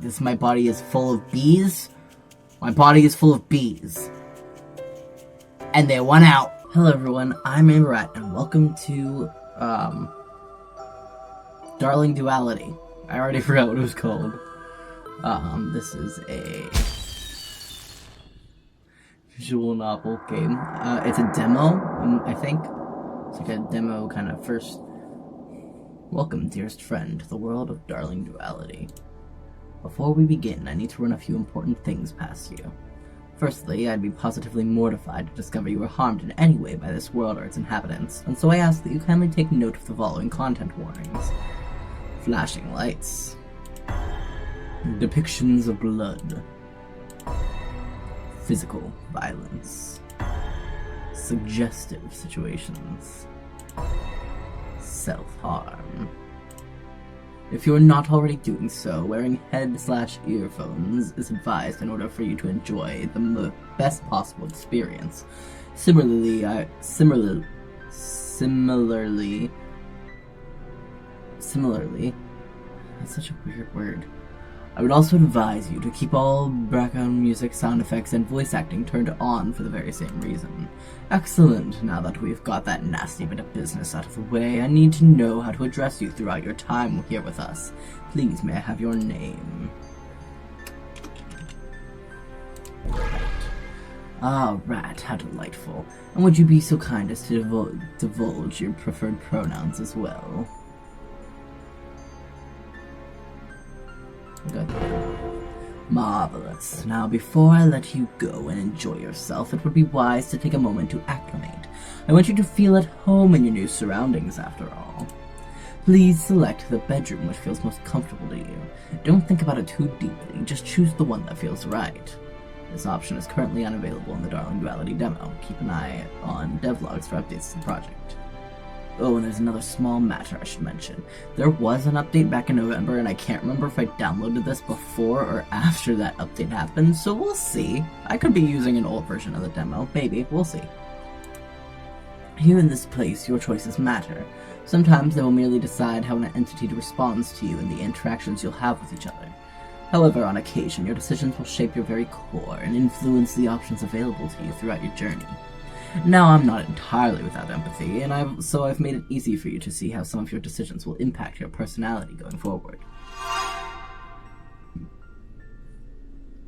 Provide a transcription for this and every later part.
this my body is full of bees? My body is full of bees. And they went out. Hello everyone, I'm Rat, and welcome to, Darling Duality. I already forgot what it was called. This is a visual novel game. It's a demo, I think. It's like a demo kind of first. Welcome, dearest friend, to the world of Darling Duality. Before we begin, I need to run a few important things past you. Firstly, I'd be positively mortified to discover you were harmed in any way by this world or its inhabitants, and so I ask that you kindly take note of the following content warnings. Flashing lights. Depictions of blood. Physical violence. Suggestive situations. Self-harm. If you're not already doing so, wearing head/earphones is advised in order for you to enjoy the best possible experience. Similarly, that's such a weird word. I would also advise you to keep all background music, sound effects, and voice acting turned on for the very same reason. Excellent. Now that we've got that nasty bit of business out of the way, I need to know how to address you throughout your time here with us. Please, may I have your name? Ah, Rat, how delightful. And would you be so kind as to divulge your preferred pronouns as well? Good. Marvelous. Now, before I let you go and enjoy yourself, it would be wise to take a moment to acclimate. I want you to feel at home in your new surroundings, after all. Please select the bedroom which feels most comfortable to you. Don't think about it too deeply, just choose the one that feels right. This option is currently unavailable in the Darling Duality demo. Keep an eye on devlogs for updates to the project. Oh, and there's another small matter I should mention. There was an update back in November, and I can't remember if I downloaded this before or after that update happened, so we'll see. I could be using an old version of the demo. Maybe. We'll see. Here in this place, your choices matter. Sometimes they will merely decide how an entity responds to you and the interactions you'll have with each other. However, on occasion, your decisions will shape your very core and influence the options available to you throughout your journey. Now, I'm not entirely without empathy, and I've made it easy for you to see how some of your decisions will impact your personality going forward.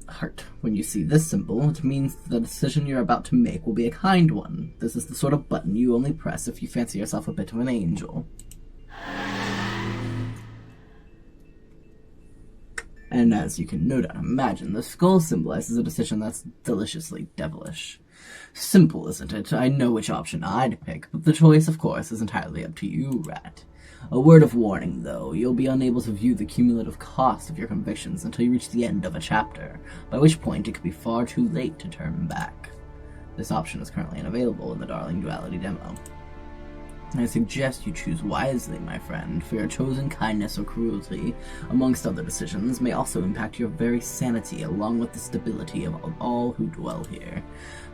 Heart. When you see this symbol, it means that the decision you're about to make will be a kind one. This is the sort of button you only press if you fancy yourself a bit of an angel. And as you can no doubt imagine, the skull symbolizes a decision that's deliciously devilish. Simple, isn't it? I know which option I'd pick, but the choice, of course, is entirely up to you, Rat. A word of warning, though, you'll be unable to view the cumulative cost of your convictions until you reach the end of a chapter, by which point it could be far too late to turn back. This option is currently unavailable in the Darling Duality demo. I suggest you choose wisely, my friend, for your chosen kindness or cruelty, amongst other decisions, may also impact your very sanity along with the stability of all who dwell here.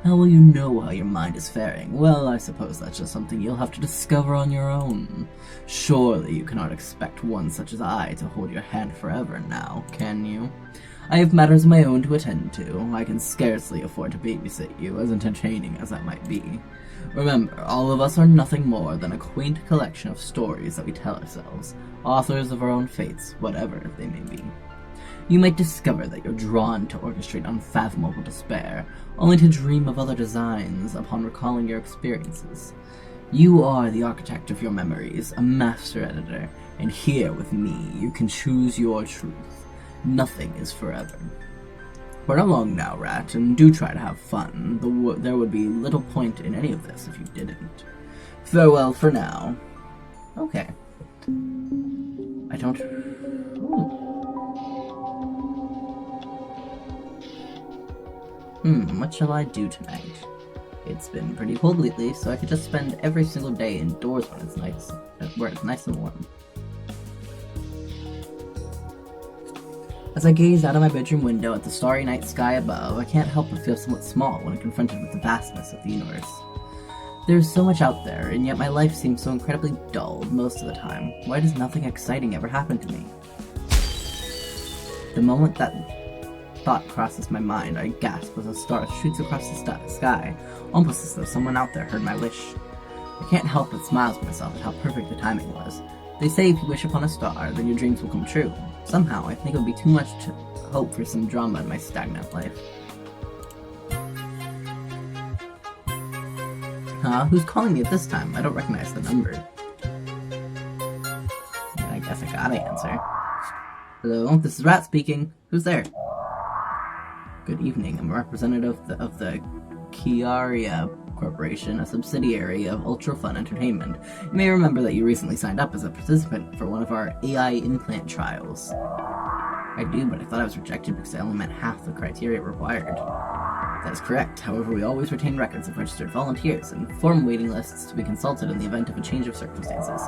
How will you know how your mind is faring? Well, I suppose that's just something you'll have to discover on your own. Surely you cannot expect one such as I to hold your hand forever now, can you? I have matters of my own to attend to. I can scarcely afford to babysit you, as entertaining as that might be. Remember, all of us are nothing more than a quaint collection of stories that we tell ourselves, authors of our own fates, whatever they may be. You might discover that you're drawn to orchestrate unfathomable despair, only to dream of other designs upon recalling your experiences. You are the architect of your memories, a master editor, and here with me you can choose your truth. Nothing is forever. Run along now, Rat, and do try to have fun. There would be little point in any of this if you didn't. Farewell for now. Okay. I don't... What shall I do tonight? It's been pretty cold lately, so I could just spend every single day indoors when it's nice, where it's nice and warm. As I gaze out of my bedroom window at the starry night sky above, I can't help but feel somewhat small when confronted with the vastness of the universe. There's so much out there, and yet my life seems so incredibly dull most of the time. Why does nothing exciting ever happen to me? The moment that thought crosses my mind, I gasp as a star shoots across the sky, almost as though someone out there heard my wish. I can't help but smile to myself at how perfect the timing was. They say if you wish upon a star, then your dreams will come true. Somehow, I think it would be too much to hope for some drama in my stagnant life. Who's calling me at this time? I don't recognize the number. I guess I gotta answer. Hello, this is Rat speaking. Who's there? Good evening. I'm a representative of the Chiaria Corporation, a subsidiary of Ultra Fun Entertainment. You may remember that you recently signed up as a participant for one of our AI implant trials. I do, but I thought I was rejected because I only met half the criteria required. That is correct. However, we always retain records of registered volunteers and form waiting lists to be consulted in the event of a change of circumstances.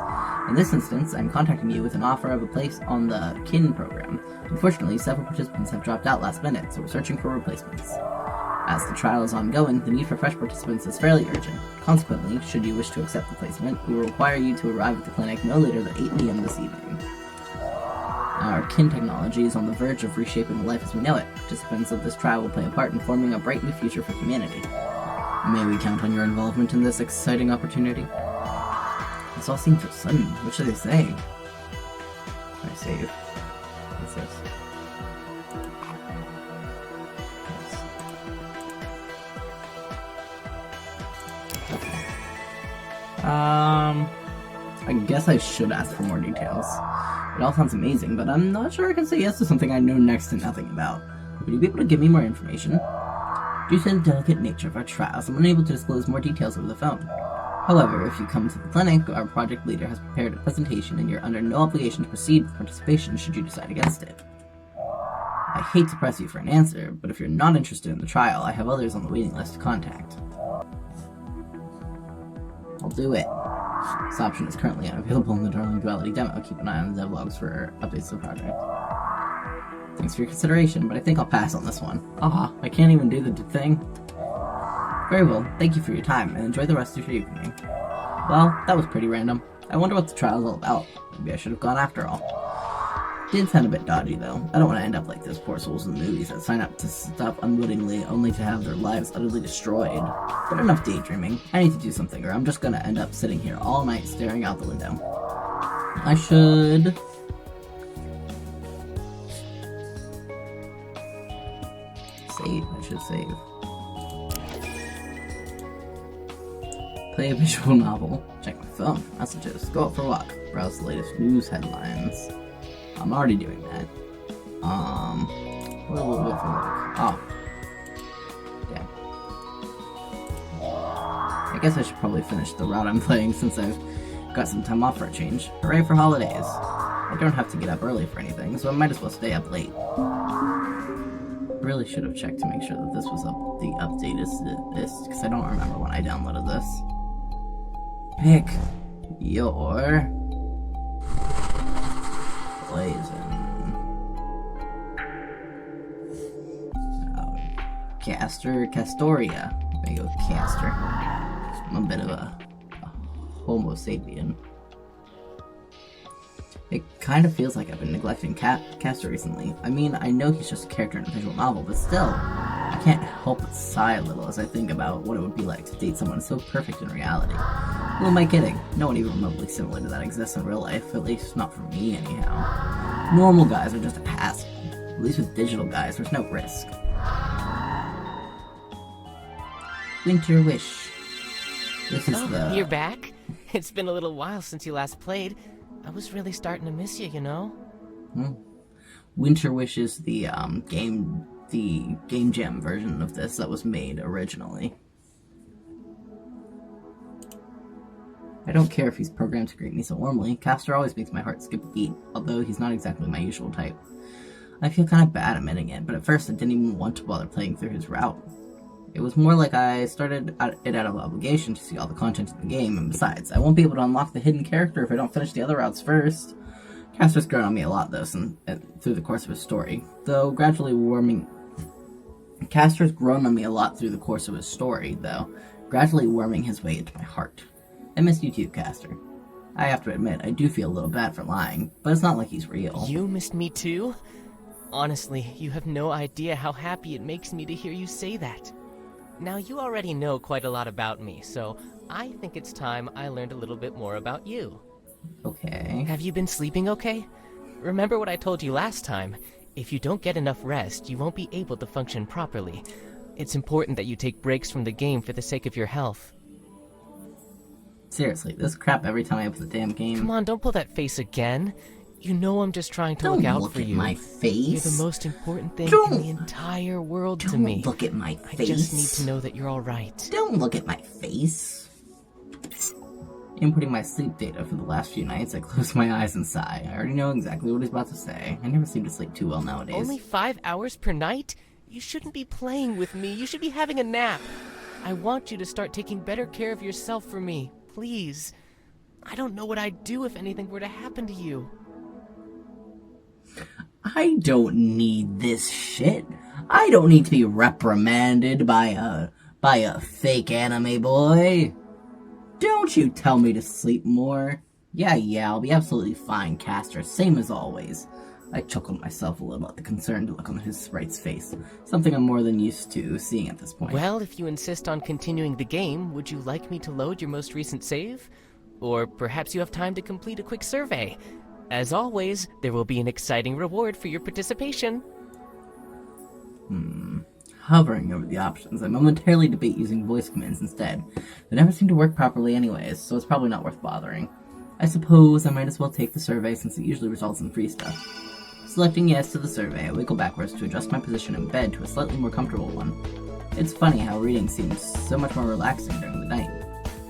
In this instance, I'm contacting you with an offer of a place on the KIN program. Unfortunately, several participants have dropped out last minute, so we're searching for replacements. As the trial is ongoing, the need for fresh participants is fairly urgent. Consequently, should you wish to accept the placement, we will require you to arrive at the clinic no later than 8 p.m. this evening. Our KIN technology is on the verge of reshaping life as we know it. Participants of this trial will play a part in forming a bright new future for humanity. May we count on your involvement in this exciting opportunity? This all seems so sudden. What should I say? I save. What's this? I guess I should ask for more details. It all sounds amazing, but I'm not sure I can say yes to something I know next to nothing about. Would you be able to give me more information? Due to the delicate nature of our trials, I'm unable to disclose more details over the phone. However, if you come to the clinic, our project leader has prepared a presentation and you're under no obligation to proceed with participation should you decide against it. I hate to press you for an answer, but if you're not interested in the trial, I have others on the waiting list to contact. I'll do it. This option is currently unavailable in the Duality demo. Keep an eye on the devlogs for updates to the project. Thanks for your consideration, but I think I'll pass on this one. I can't even do the thing. Very well, thank you for your time, and enjoy the rest of your evening. Well, that was pretty random. I wonder what the trial's all about. Maybe I should have gone after all. Did sound a bit dodgy, though. I don't want to end up like those poor souls in the movies that sign up to stuff unwittingly only to have their lives utterly destroyed. But enough daydreaming. I need to do something, or I'm just gonna end up sitting here all night staring out the window. I should... save. I should save. Play a visual novel. Check my phone. Messages. Go out for a walk. Browse the latest news headlines. I'm already doing that. What for work? Oh. Damn. I guess I should probably finish the route I'm playing since I've got some time off for a change. Hooray for holidays. I don't have to get up early for anything, so I might as well stay up late. Really should have checked to make sure that this was the update is because I don't remember when I downloaded this. Pick your poison. Castoria. There you go, Castor. I'm a bit of a Homo sapien. It kind of feels like I've been neglecting Castor recently. I mean, I know he's just a character in a visual novel, but still, I can't help but sigh a little as I think about what it would be like to date someone so perfect in reality. Who am I kidding? No one even remotely similar to that exists in real life, at least not for me anyhow. Normal guys are just a hassle. At least with digital guys, there's no risk. Winter Wish. This is You're back? It's been a little while since you last played. I was really starting to miss you, you know? Winter Wish is the game jam version of this that was made originally. I don't care if he's programmed to greet me so warmly. Castor always makes my heart skip a beat, although he's not exactly my usual type. I feel kind of bad admitting it, but at first I didn't even want to bother playing through his route. It was more like I started it out of obligation to see all the content in the game, and besides, I won't be able to unlock the hidden character if I don't finish the other routes first. Castor's grown on me a lot, though, through the course of his story, Castor's grown on me a lot through the course of his story, though, gradually worming his way into my heart. I miss you too, Castor. I have to admit, I do feel a little bad for lying, but it's not like he's real. You missed me too? Honestly, you have no idea how happy it makes me to hear you say that. Now, you already know quite a lot about me, so I think it's time I learned a little bit more about you. Okay. Have you been sleeping okay? Remember what I told you last time? If you don't get enough rest, you won't be able to function properly. It's important that you take breaks from the game for the sake of your health. Seriously, this crap every time I play the damn game. Come on, don't pull that face again. You know I'm just trying to Don't look out look for at you. my face. You're the most important thing Don't- in the entire world to me. Don't look at my face. I just need to know that you're alright. Don't look at my face. Inputting my sleep data for the last few nights, I close my eyes and sigh. I already know exactly what he's about to say. I never seem to sleep too well nowadays. Only 5 hours per night? You shouldn't be playing with me. You should be having a nap. I want you to start taking better care of yourself for me. Please. I don't know what I'd do if anything were to happen to you. I don't need this shit. I don't need to be reprimanded by a fake anime boy. Don't you tell me to sleep more. Yeah, I'll be absolutely fine, Caster, same as always. I chuckled myself a little at the concerned look on his sprite's face, something I'm more than used to seeing at this point. Well, if you insist on continuing the game, would you like me to load your most recent save? Or perhaps you have time to complete a quick survey. As always, there will be an exciting reward for your participation. Hovering over the options, I momentarily debate using voice commands instead. They never seem to work properly anyways, so it's probably not worth bothering. I suppose I might as well take the survey since it usually results in free stuff. Selecting yes to the survey, I wiggle backwards to adjust my position in bed to a slightly more comfortable one. It's funny how reading seems so much more relaxing during the night.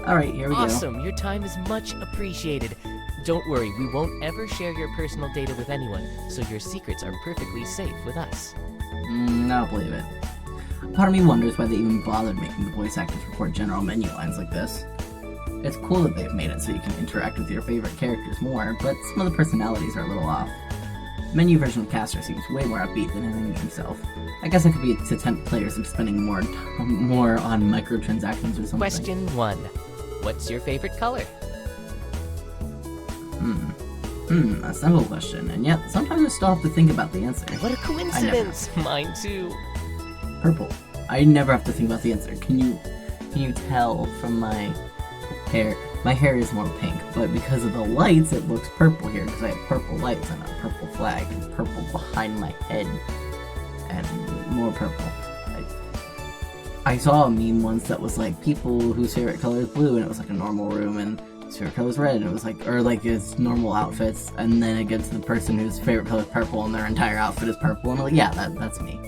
Alright, here we go. Awesome, your time is much appreciated. Don't worry, we won't ever share your personal data with anyone, so your secrets are perfectly safe with us. I don't believe it. Part of me wonders why they even bothered making the voice actors record general menu lines like this. It's cool that they've made it so you can interact with your favorite characters more, but some of the personalities are a little off. The menu version of Caster seems way more upbeat than Image himself. I guess that could be to tempt players into spending more on microtransactions or something. Question 1. What's your favorite color? A simple question, and yet sometimes I still have to think about the answer. What a coincidence! Mine too. Purple. I never have to think about the answer. Can you tell from my hair? My hair is more pink, but because of the lights, it looks purple here because I have purple lights and a purple flag and purple behind my head and more purple. I saw a meme once that was like people whose favorite color is blue, and it was like a normal room, and his favorite color is red, and it was like, or like his normal outfits, and then it gets to the person whose favorite color is purple, and their entire outfit is purple, and I'm like, yeah, that's me.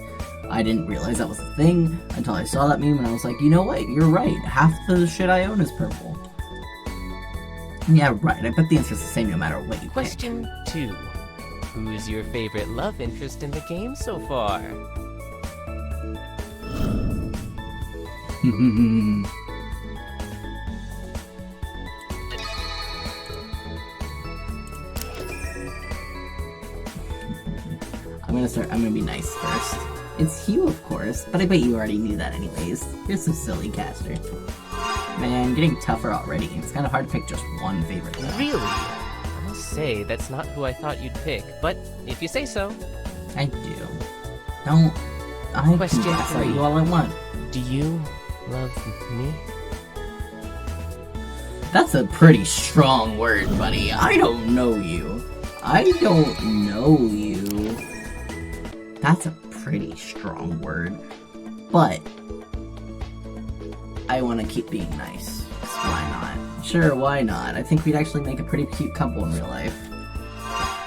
I didn't realize that was a thing until I saw that meme, and I was like, you know what, you're right, half the shit I own is purple. Yeah, right, I bet the answer's the same no matter what you Question 2. Who's your favorite love interest in the game so far? pick. I'm gonna be nice first. It's Hugh, of course, but I bet you already knew that anyways. You're so silly, Caster. Man, getting tougher already. It's kind of hard to pick just one favorite. Really? I must say, that's not who I thought you'd pick, but if you say so. I do. Don't. I Question can gaslight 3. you all I want. Do you love me? That's a pretty strong word, buddy. I don't know you. I don't know you. That's a pretty strong word. But I want to keep being nice. So why not? Sure, why not? I think we'd actually make a pretty cute couple in real life.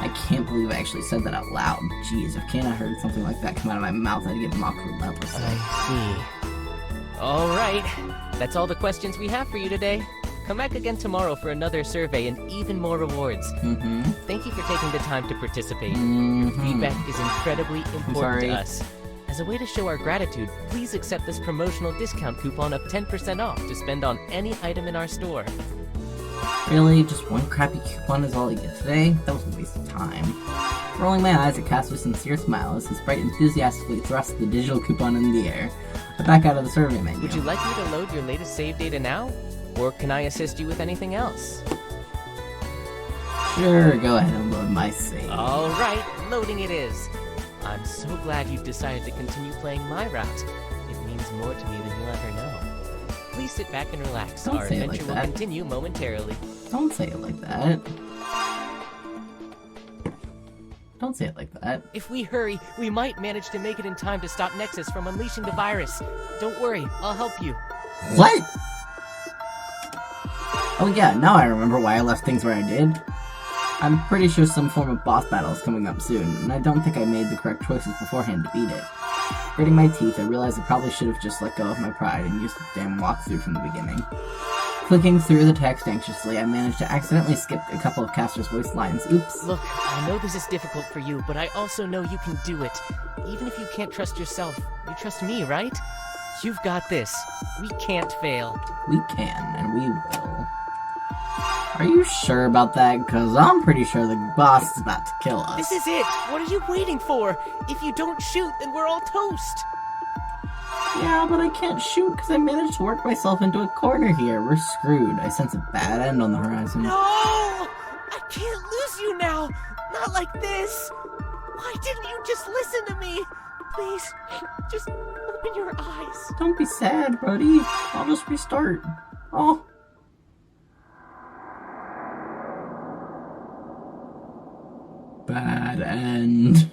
I can't believe I actually said that out loud. Jeez, if Kane heard something like that come out of my mouth, I'd get mocked relentlessly. I see. Alright, that's all the questions we have for you today. Come back again tomorrow for another survey and even more rewards. Thank you for taking the time to participate. Your feedback is incredibly important to us. As a way to show our gratitude, please accept this promotional discount coupon of 10% off to spend on any item in our store. Really? Just one crappy coupon is all you get today? That was a waste of time. Rolling my eyes at Caster's sincere smile as his sprite enthusiastically thrusts the digital coupon in the air. I back out of the survey menu. Would you like me to load your latest save data now? Or can I assist you with anything else? Sure, go ahead and load my save. Alright, loading it is. I'm so glad you've decided to continue playing my route. It means more to me than you'll ever know. Please sit back and relax. Don't Our say it adventure like will that. continue momentarily. Don't say it like that. Don't say it like that. If we hurry, we might manage to make it in time to stop Nexus from unleashing the virus. Don't worry, I'll help you. What? Oh yeah, now I remember why I left things where I did. I'm pretty sure some form of boss battle is coming up soon, and I don't think I made the correct choices beforehand to beat it. Gritting my teeth, I realized I probably should have just let go of my pride and used the damn walkthrough from the beginning. Clicking through the text anxiously, I managed to accidentally skip a couple of Caster's voice lines. Oops. Look, I know this is difficult for you, but I also know you can do it. Even if you can't trust yourself, you trust me, right? You've got this. We can't fail. We can, and we will. Are you sure about that? Because I'm pretty sure the boss is about to kill us. This is it! What are you waiting for? If you don't shoot, then we're all toast! Yeah, but I can't shoot because I managed to work myself into a corner here. We're screwed. I sense a bad end on the horizon. No! I can't lose you now! Not like this! Why didn't you just listen to me? Please, just open your eyes. Don't be sad, buddy. I'll just restart. Oh. Bad end.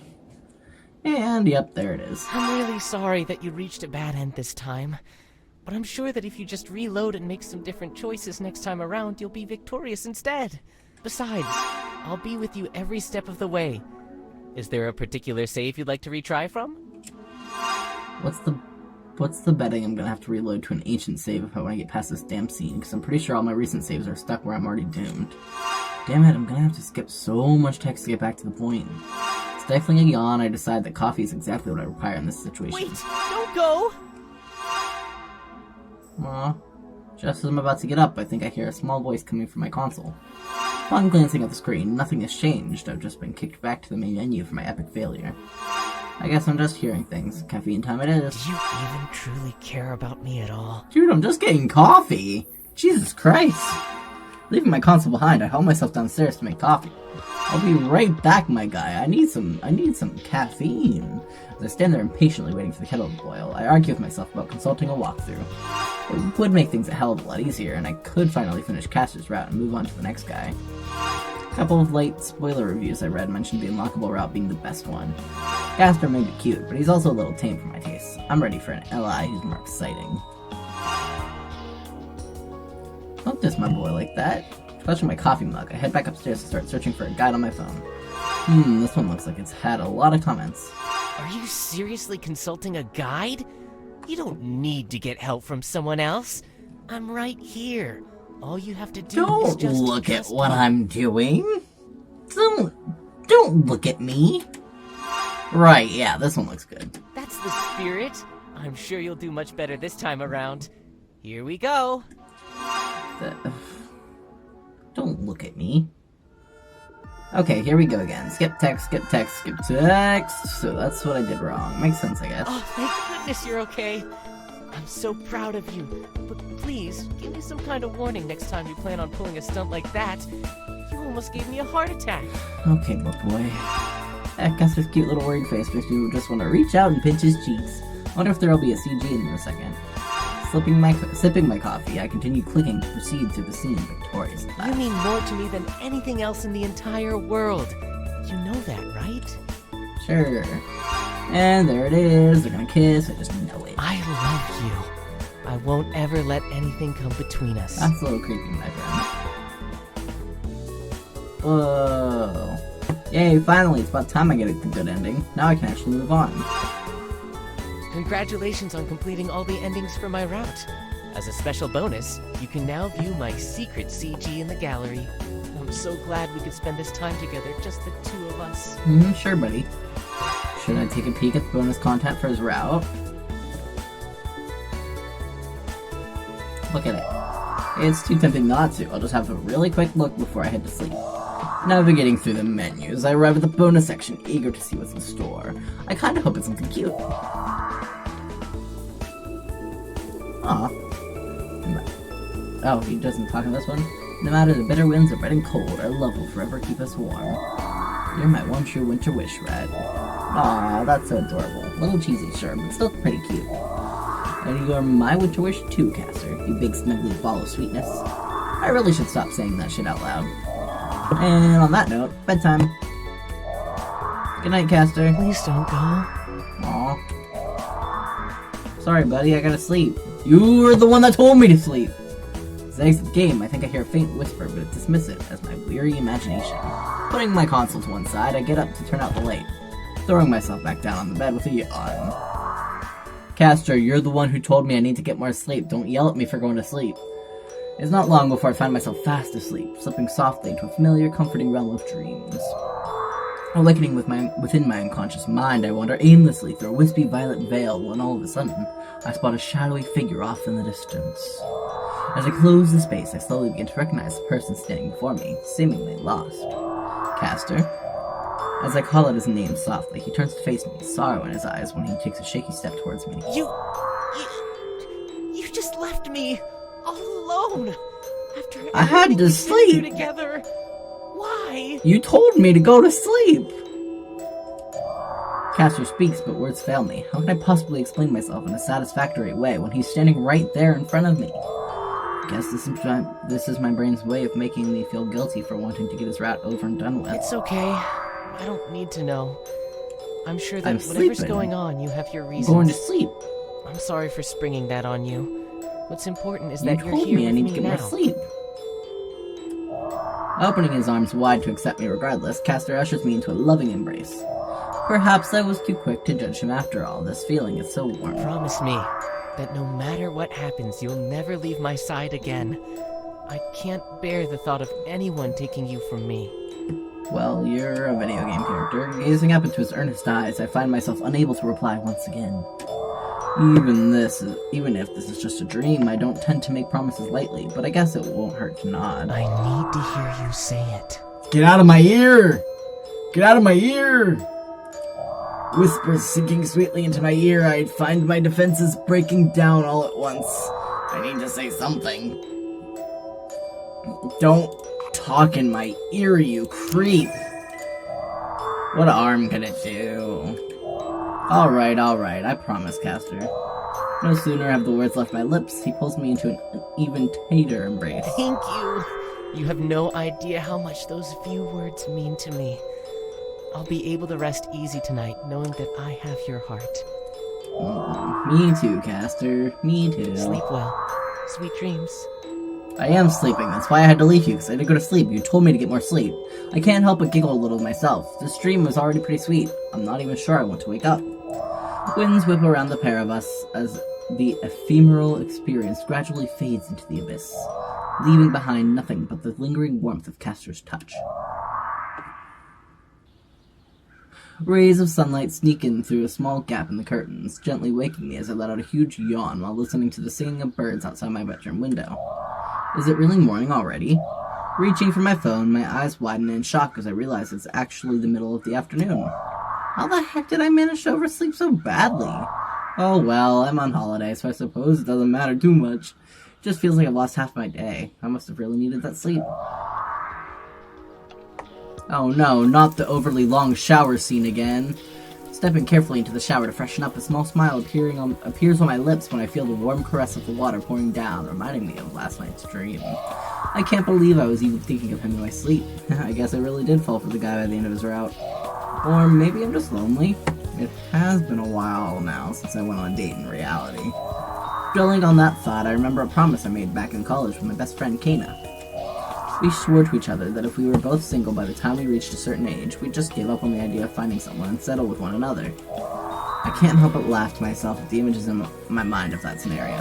And yep, there it is. I'm really sorry that you reached a bad end this time. But I'm sure that if you just reload and make some different choices next time around, you'll be victorious instead. Besides, I'll be with you every step of the way. Is there a particular save you'd like to retry from? What's the betting I'm gonna have to reload to an ancient save if I want to get past this damn scene? Because I'm pretty sure all my recent saves are stuck where I'm already doomed. Damn it, I'm gonna have to skip so much text to get back to the point. Stifling a yawn, I decide that coffee is exactly what I require in this situation. Wait! Don't go! Aw. Just as I'm about to get up, I think I hear a small voice coming from my console. Upon glancing at the screen, nothing has changed. I've just been kicked back to the main menu for my epic failure. I guess I'm just hearing things. Caffeine time it is. Do you even truly care about me at all? Dude, I'm just getting coffee! Jesus Christ! Leaving my console behind, I haul myself downstairs to make coffee. I'll be right back, my guy. I need some caffeine. As I stand there impatiently waiting for the kettle to boil, I argue with myself about consulting a walkthrough. It would make things a hell of a lot easier, and I could finally finish Caster's route and move on to the next guy. A couple of late spoiler reviews I read mentioned the unlockable route being the best one. Caster may be cute, but he's also a little tame for my tastes. I'm ready for an LI who's more exciting. Don't diss my boy like that. Clutching my coffee mug, I head back upstairs to start searching for a guide on my phone. This one looks like it's had a lot of comments. Are you seriously consulting a guide? You don't need to get help from someone else. I'm right here. All you have to do is Don't just look at trust what me. I'm doing. Don't look at me. Right, yeah, this one looks good. That's the spirit. I'm sure you'll do much better this time around. Here we go. Don't look at me. Okay, here we go again. Skip text, skip text, skip text. So that's what I did wrong. Makes sense, I guess. Oh, thank goodness you're okay. I'm so proud of you. But please, give me some kind of warning next time you plan on pulling a stunt like that. You almost gave me a heart attack. Okay, book boy. Caster's cute little worried face makes me just want to reach out and pinch his cheeks. Wonder if there'll be a CG in a second. Sipping my coffee, I continue clicking to proceed through the scene victoriously. You mean more to me than anything else in the entire world. You know that, right? Sure. And there it is. They're gonna kiss. I just know it. I love you. I won't ever let anything come between us. That's a little creepy, my friend. Whoa. Yay, finally. It's about time I get a good ending. Now I can actually move on. Congratulations on completing all the endings for my route. As a special bonus, you can now view my secret CG in the gallery. I'm so glad we could spend this time together, just the two of us. Sure, buddy. Should I take a peek at the bonus content for his route? Look at it. It's too tempting not to. I'll just have a really quick look before I head to sleep. Navigating through the menus, I arrive at the bonus section, eager to see what's in store. I kinda hope it's something cute. Aw. Oh, he doesn't talk in this one? No matter the bitter winds of red and cold, our love will forever keep us warm. You're my one true winter wish, Red. Aw, that's so adorable. A little cheesy, sure, but still pretty cute. And you are my winter wish too, Caster, you big snuggly ball of sweetness. I really should stop saying that shit out loud. And on that note, bedtime. Good night, Caster. Please don't go. Aw. Sorry, buddy, I gotta sleep. You were the one that told me to sleep! As I exit the game, I think I hear a faint whisper, but dismiss it as my weary imagination. Putting my console to one side, I get up to turn out the light, throwing myself back down on the bed with a yawn. Caster, you're the one who told me I need to get more sleep. Don't yell at me for going to sleep. It's not long before I find myself fast asleep, slipping softly into a familiar, comforting realm of dreams. Awakening within my unconscious mind, I wander aimlessly through a wispy violet veil when all of a sudden, I spot a shadowy figure off in the distance. As I close the space, I slowly begin to recognize the person standing before me, seemingly lost. Caster. As I call out his name softly, he turns to face me, sorrow in his eyes when he takes a shaky step towards me. You just left me all alone after I had to we sleep together. Why? You told me to go to sleep. Caster speaks, but words fail me. How can I possibly explain myself in a satisfactory way when he's standing right there in front of me? I guess this is my brain's way of making me feel guilty for wanting to get his rat over and done with. It's okay. I don't need to know. I'm sure that I'm whatever's sleeping. going on, you have your I'm reasons. going to sleep. I'm sorry for springing that on you. What's important is You that you're told here me I with need me to get now. more sleep. Opening his arms wide to accept me regardless, Caster ushers me into a loving embrace. Perhaps I was too quick to judge him after all. This feeling is so warm. Promise me that no matter what happens, you'll never leave my side again. I can't bear the thought of anyone taking you from me. Well, you're a video game character. Gazing up into his earnest eyes, I find myself unable to reply once again. Even if this is just a dream, I don't tend to make promises lightly, but I guess it won't hurt to nod. I need to hear you say it. Get out of my ear! Get out of my ear! Whispers sinking sweetly into my ear, I find my defenses breaking down all at once. I need to say something. Don't talk in my ear, you creep! What harm can it do? Alright, I promise, Caster. No sooner have the words left my lips, he pulls me into an even tighter embrace. Thank you. You have no idea how much those few words mean to me. I'll be able to rest easy tonight, knowing that I have your heart. Me too, Caster. Me too. Sleep well. Sweet dreams. I am sleeping, that's why I had to leave you, because I had to go to sleep. You told me to get more sleep. I can't help but giggle a little myself. This dream was already pretty sweet. I'm not even sure I want to wake up. Winds whip around the pair of us as the ephemeral experience gradually fades into the abyss, leaving behind nothing but the lingering warmth of Caster's touch. Rays of sunlight sneak in through a small gap in the curtains, gently waking me as I let out a huge yawn while listening to the singing of birds outside my bedroom window. Is it really morning already? Reaching for my phone, my eyes widen in shock as I realize it's actually the middle of the afternoon. How the heck did I manage to oversleep so badly? Oh well, I'm on holiday, so I suppose it doesn't matter too much. It just feels like I've lost half my day. I must have really needed that sleep. Oh no, not the overly long shower scene again. Stepping carefully into the shower to freshen up, a small smile appears on my lips when I feel the warm caress of the water pouring down, reminding me of last night's dream. I can't believe I was even thinking of him in my sleep. I guess I really did fall for the guy by the end of his route. Or maybe I'm just lonely. It has been a while now since I went on a date in reality. Dwelling on that thought, I remember a promise I made back in college with my best friend Kana. We swore to each other that if we were both single by the time we reached a certain age, we'd just give up on the idea of finding someone and settle with one another. I can't help but laugh to myself at the images in my mind of that scenario.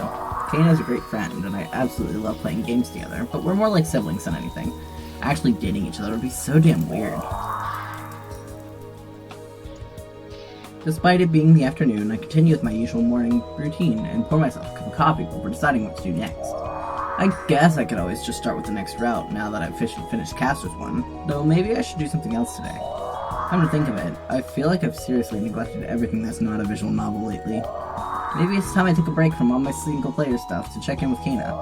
Kana is a great friend, and I absolutely love playing games together, but we're more like siblings than anything. Actually dating each other would be so damn weird. Despite it being the afternoon, I continue with my usual morning routine and pour myself a cup of coffee before deciding what to do next. I guess I could always just start with the next route now that I've finished Caster's one, though maybe I should do something else today. Come to think of it, I feel like I've seriously neglected everything that's not a visual novel lately. Maybe it's time I took a break from all my single-player stuff to check in with Kana.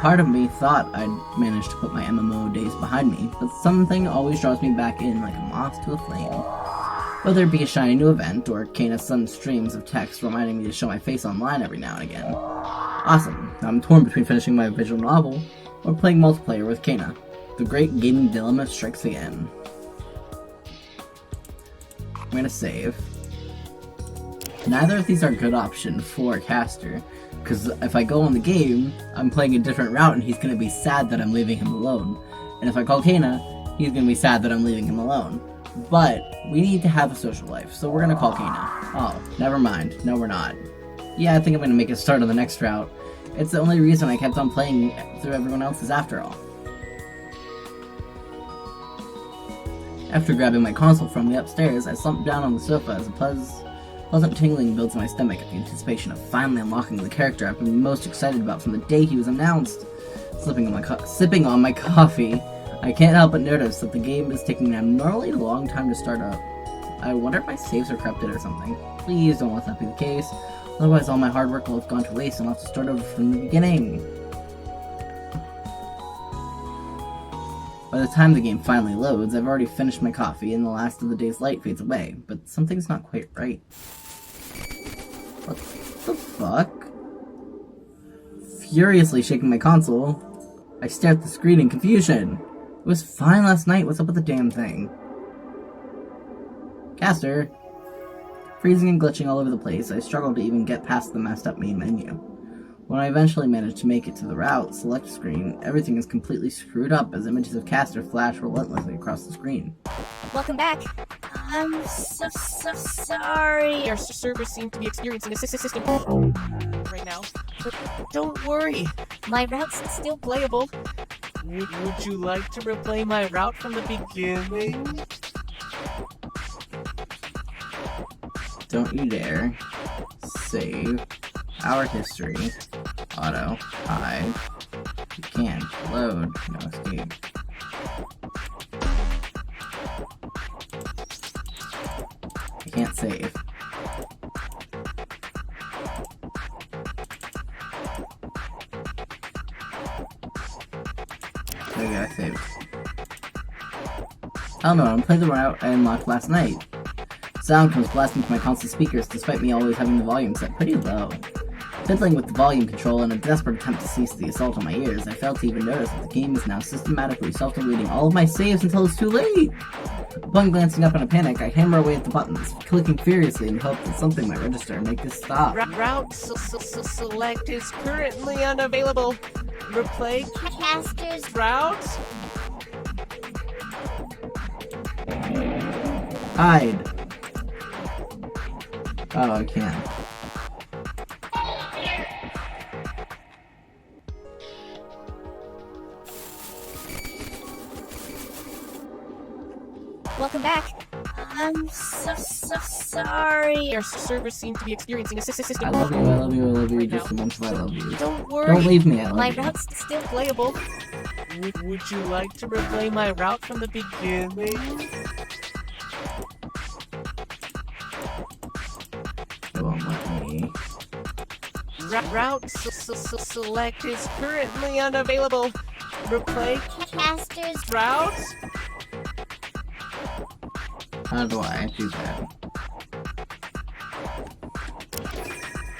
Part of me thought I'd managed to put my MMO days behind me, but something always draws me back in like a moth to a flame. Whether it be a shiny new event, or Kana's sudden streams of text reminding me to show my face online every now and again. Awesome. Now I'm torn between finishing my visual novel, or playing multiplayer with Kana. The great gaming dilemma strikes again. I'm gonna save. Neither of these are a good option for a caster, because if I go on the game, I'm playing a different route and he's gonna be sad that I'm leaving him alone. And if I call Kana, he's gonna be sad that I'm leaving him alone. But we need to have a social life, so we're gonna call Kana. Oh, never mind. No, we're not. Yeah, I think I'm gonna make a start on the next route. It's the only reason I kept on playing through everyone else's after all. After grabbing my console from the upstairs, I slumped down on the sofa as a pleasant tingling builds in my stomach at the anticipation of finally unlocking the character I've been most excited about from the day he was announced. Sipping on my coffee, I can't help but notice that the game is taking an abnormally long time to start up. I wonder if my saves are corrupted or something. Please don't let that be the case, otherwise all my hard work will have gone to waste and I'll have to start over from the beginning. By the time the game finally loads, I've already finished my coffee and the last of the day's light fades away, but something's not quite right. What the fuck? Furiously shaking my console, I stare at the screen in confusion. It was fine last night, what's up with the damn thing? Caster. Freezing and glitching all over the place, I struggled to even get past the messed up main menu. When I eventually managed to make it to the route select screen, everything is completely screwed up as images of Caster flash relentlessly across the screen. Welcome back. I'm so sorry. Our servers seem to be experiencing a system right now. But don't worry, My route's still playable. Would you like to replay my route from the beginning? Don't you dare. Save. Our history. Auto. Hide. You can't. Load. No escape. I can't save. There we go, I saved. Oh no, I'm playing the route I unlocked last night. Sound comes blasting to my console speakers despite me always having the volume set pretty low. Fiddling with the volume control in a desperate attempt to cease the assault on my ears, I failed to even notice that the game is now systematically self-deleting all of my saves until it's too late! Upon glancing up in a panic, I hammer away at the buttons, clicking furiously in hope that something might register and make this stop. Route select is currently unavailable. Replay Caster's route? Hide! Oh, I can't. Welcome back. I'm so sorry. Our servers seem to be experiencing a system. I love you, I love you, I love you, just a bunch of I love you. Don't worry, Don't leave me, I love My you. route's still playable. Would you like to replay my route from the beginning? It won't let me. Route select is currently unavailable. Replay Caster's route? How do I do that?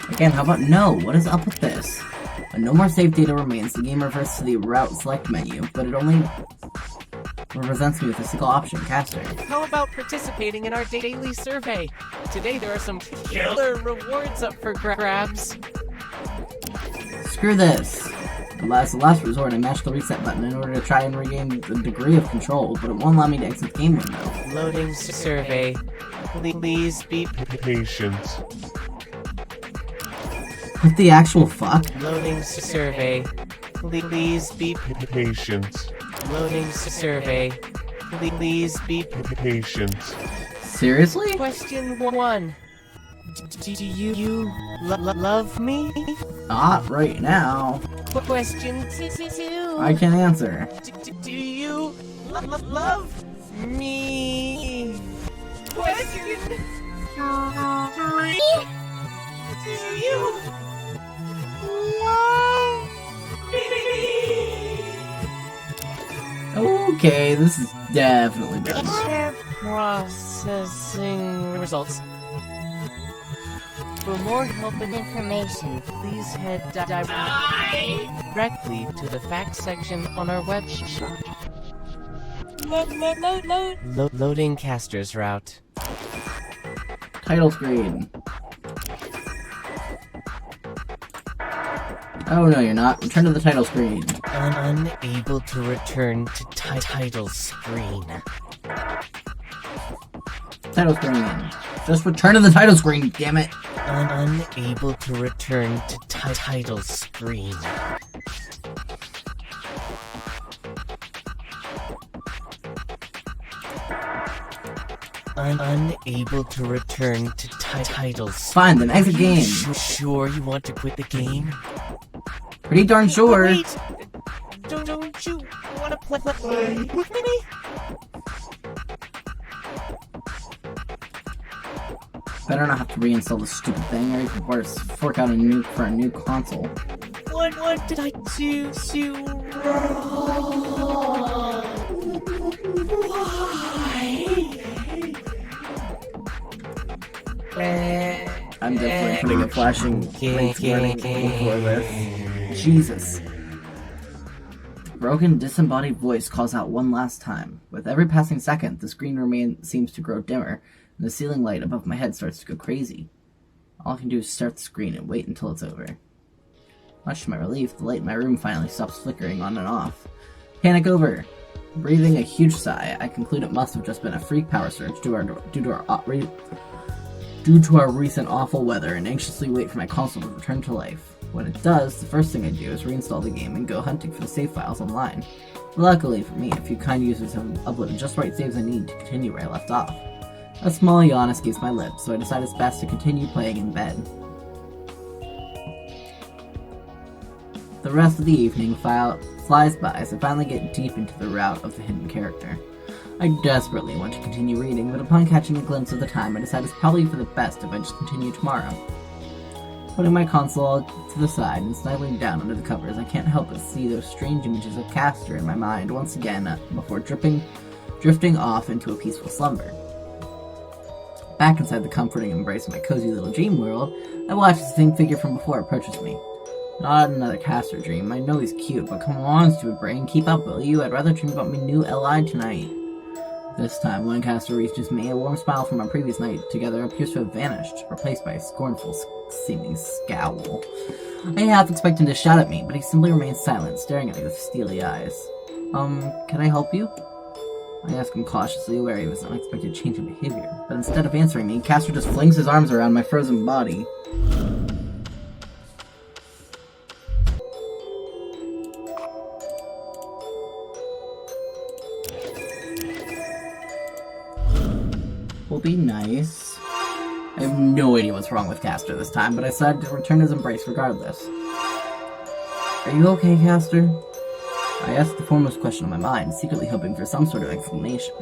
Again, how about no? What is up with this? When no more save data remains, the game reverts to the route select menu, but it only represents me with a single option, Caster. How about participating in our daily survey? Today there are some killer rewards up for grabs. Screw this! As a last resort, I mashed the reset button in order to try and regain a degree of control, but it won't allow me to exit the game window. Loading survey. Please be patient. What the actual fuck? Loading survey. Please be Patient. loading survey. Please be Patient. Seriously? Question 1. Do you love me? Not right now. Question 2. I can answer. Do you love me? Question 3. Do you love me? Okay, this is definitely better. Processing results. For more help and Information. please head directly to the facts section on our website. Loading caster's route. Title screen. Oh no, you're not. Return to the title screen. Unable to return to title screen. Title screen. Just return to the title screen, damn it. Unable to return to title screen. Unable to return to title screen. Fine, then exit game. Sure you want to quit the game? Pretty darn sure. Wait! Don't you want to play with me? Better not have to reinstall the stupid thing, or even worse, fork out a nuke for a new console. What did I do wrong? Why? I'm definitely putting a flashing lights warning before this. Jesus. The broken, disembodied voice calls out one last time. With every passing second, the screen seems to grow dimmer, and the ceiling light above my head starts to go crazy. All I can do is start the screen and wait until it's over. Much to my relief, the light in my room finally stops flickering on and off. Panic over! Breathing a huge sigh, I conclude it must have just been a freak power surge due to our recent awful weather, and anxiously wait for my console to return to life. When it does, the first thing I do is reinstall the game and go hunting for the save files online. Luckily for me, a few kind users have uploaded just the right saves I need to continue where I left off. A small yawn escapes my lips, so I decide it's best to continue playing in bed. The rest of the evening flies by as I finally get deep into the route of the hidden character. I desperately want to continue reading, but upon catching a glimpse of the time, I decide it's probably for the best if I just continue tomorrow. Putting my console to the side and snuggling down under the covers, I can't help but see those strange images of Castor in my mind once again before drifting off into a peaceful slumber. Back inside the comforting embrace of my cozy little dream world, I watch as the same figure from before approaches me. Not another Castor dream. I know he's cute, but come on, stupid brain, keep up, will you? I'd rather dream about my new LI tonight. This time, when Castor reaches me, a warm smile from our previous night together appears to have vanished, replaced by a scornful-seeming scowl. I half expect him to shout at me, but he simply remains silent, staring at me with steely eyes. Can I help you? I ask him cautiously, wary of his unexpected change of behavior, but instead of answering me, Castor just flings his arms around my frozen body. Will be nice. I have no idea what's wrong with Castor this time, but I decided to return his embrace regardless. Are you okay, Castor? I asked the foremost question on my mind, secretly hoping for some sort of explanation.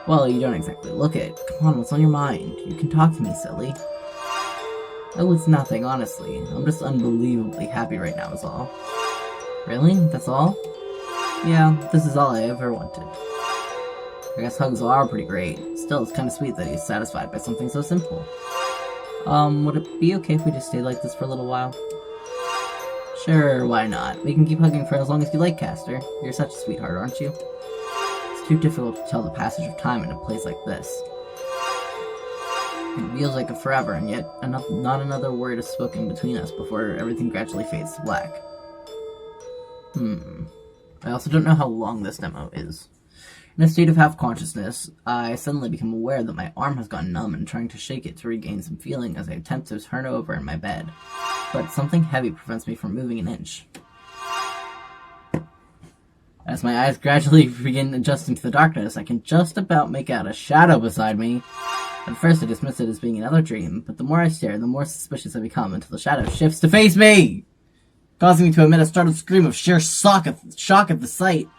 Well, you don't exactly look it. Come on, what's on your mind? You can talk to me, silly. Oh, it's nothing, honestly. I'm just unbelievably happy right now is all. Really? That's all? Yeah, this is all I ever wanted. I guess hugs are pretty great. Still, it's kind of sweet that he's satisfied by something so simple. Would it be okay if we just stayed like this for a little while? Sure, why not? We can keep hugging for as long as you like, Castor. You're such a sweetheart, aren't you? It's too difficult to tell the passage of time in a place like this. It feels like a forever, and yet not another word is spoken between us before everything gradually fades to black. I also don't know how long this demo is. In a state of half-consciousness, I suddenly become aware that my arm has gone numb and trying to shake it to regain some feeling as I attempt to turn over in my bed. But something heavy prevents me from moving an inch. As my eyes gradually begin adjusting to the darkness, I can just about make out a shadow beside me. At first I dismiss it as being another dream, but the more I stare, the more suspicious I become until the shadow shifts to face me, causing me to emit a startled scream of sheer shock at the sight.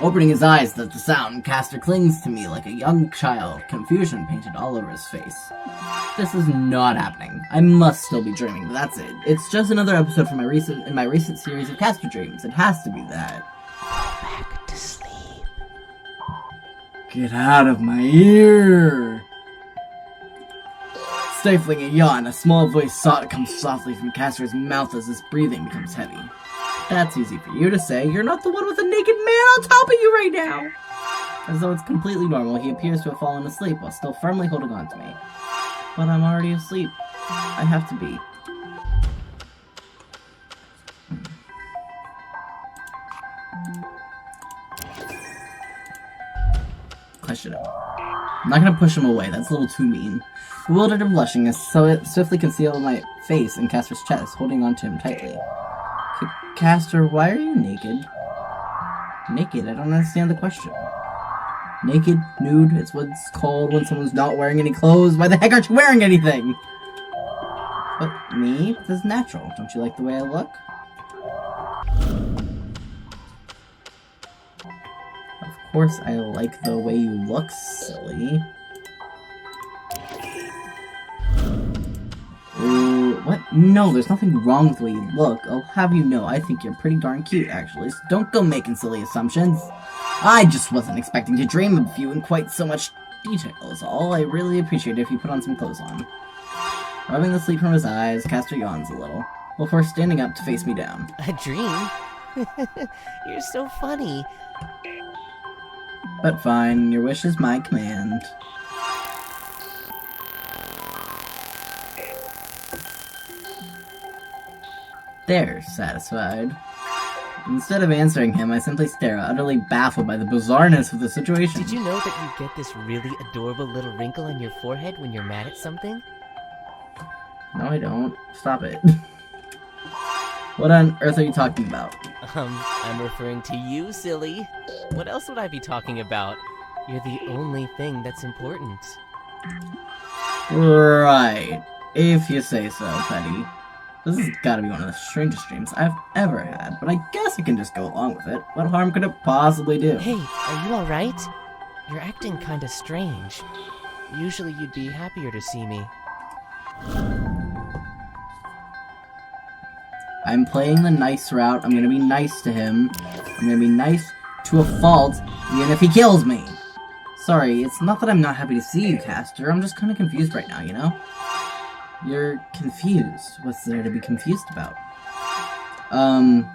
Opening his eyes at the sound, Castor clings to me like a young child, confusion painted all over his face. This is not happening. I must still be dreaming, but that's it. It's just another episode from my recent series of Castor dreams. It has to be that. Fall back to sleep. Get out of my ear! Stifling a yawn, a small voice comes softly from Castor's mouth as his breathing becomes heavy. That's easy for you to say. You're not the one with a naked man on top of you right now! As though it's completely normal, he appears to have fallen asleep while still firmly holding on to me. But I'm already asleep. I have to be. Question him. I'm not gonna push him away, that's a little too mean. Bewildered and blushing, I swiftly conceal my face in Castor's chest, holding onto him tightly. Castor, why are you naked? Naked? I don't understand the question. Naked? Nude? It's what's called when someone's not wearing any clothes. Why the heck aren't you wearing anything? But me? This is natural. Don't you like the way I look? Of course I like the way you look, silly. What? No, there's nothing wrong with the way you look. I'll have you know, I think you're pretty darn cute, actually, so don't go making silly assumptions. I just wasn't expecting to dream of you in quite so much detail is all. I really appreciate it if you put on some clothes on. Rubbing the sleep from his eyes, Castor yawns a little, before standing up to face me down. A dream? You're so funny. But fine, your wish is my command. There, satisfied. Instead of answering him, I simply stare, utterly baffled by the bizarreness of the situation. Did you know that you get this really adorable little wrinkle on your forehead when you're mad at something? No, I don't. Stop it. What on earth are you talking about? I'm referring to you, silly. What else would I be talking about? You're the only thing that's important. Right. If you say so, Petty. This has gotta be one of the strangest dreams I've ever had, but I guess I can just go along with it. What harm could it possibly do? Hey, are you alright? You're acting kinda strange. Usually you'd be happier to see me. I'm playing the nice route. I'm gonna be nice to him. I'm gonna be nice to a fault, even if he kills me. Sorry, it's not that I'm not happy to see you, Castor. I'm just kinda confused right now, you know? You're confused. What's there to be confused about?